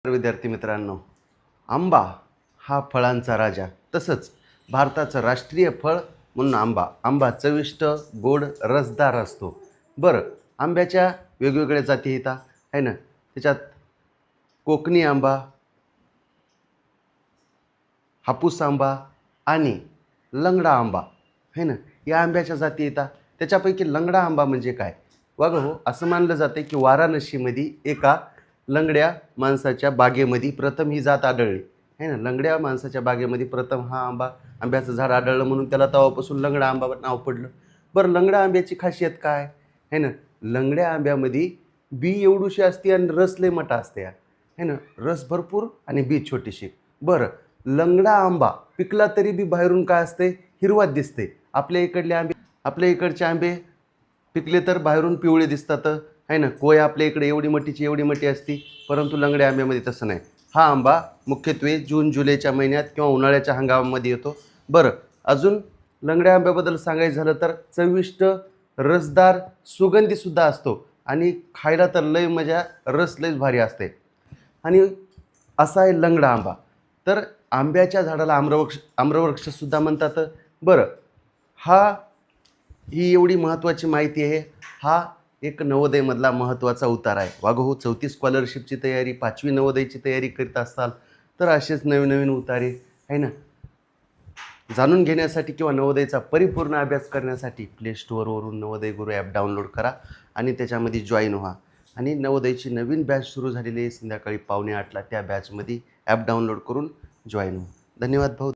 विद्यार्थी मित्रांनो, आंबा हा फळांचा राजा, तसंच भारताचं राष्ट्रीय फळ म्हणून आंबा चविष्ट, गोड, रसदार असतो. बरं, आंब्याच्या वेगवेगळ्या जाती येतात आहे ना. त्याच्यात कोकणी आंबा, हापूस आंबा आणि लंगडा आंबा आहे ना, या आंब्याच्या जाती येतात. त्याच्यापैकी लंगडा आंबा म्हणजे काय? बघा हो, असं मानलं जाते की वाराणसीमध्ये एका लंगड्या माणसाच्या बागेमध्ये प्रथम ही जात आढळली आहे ना. लंगड्या माणसाच्या बागेमध्ये प्रथम हा आंब्याचं झाड आढळलं, म्हणून त्याला तेव्हापासून लंगडा आंबा नाव पडलं. बरं, लंगडा आंब्याची खासियत काय आहे ना? लंगड्या आंब्यामध्ये बी एवढीशी असते आणि रस लय मोठा असते आहे ना. रस भरपूर आणि बी छोटीशी. बरं, लंगडा आंबा पिकला तरी बी बाहेरून काय असते? हिरवाच दिसते. आपल्या इकडचे आंबे पिकले तर बाहेरून पिवळे दिसतात आहे ना. कोय आपल्या इकडे एवढी मोठी असती, परंतु लंगड्या आंब्यामध्ये तसं नाही. हा आंबा मुख्यत्वे जून जुलैच्या महिन्यात किंवा उन्हाळ्याच्या हंगामामध्ये येतो. बरं, अजून लंगड्या आंब्याबद्दल सांगायचं झालं तर चविष्ट, रसदार, सुगंधीसुद्धा असतो आणि खायला तर लय मजा, रस लयच भारी असते. आणि असा आहे लंगडा आंबा. तर आंब्याच्या झाडाला आम्रवृक्षसुद्धा म्हणतात. बरं, ही एवढी महत्त्वाची माहिती आहे. हा एक नवोदयमधला महत्त्वाचा उतार आहे. वाघो, 4थी स्कॉलरशिपची तयारी, 5वी नवोदयची तयारी करीत असाल तर असेच नवीन नवीन उतारे आहे ना जाणून घेण्यासाठी किंवा नवोदयचा परिपूर्ण अभ्यास करण्यासाठी प्ले स्टोअरवरून नवोदय गुरु ॲप डाउनलोड करा आणि त्याच्यामध्ये जॉईन व्हा. आणि नवोदयची नवीन बॅच सुरू झालेली आहे संध्याकाळी 7:45ला. त्या बॅचमध्ये ॲप डाउनलोड करून जॉईन व्हा. धन्यवाद भाऊ.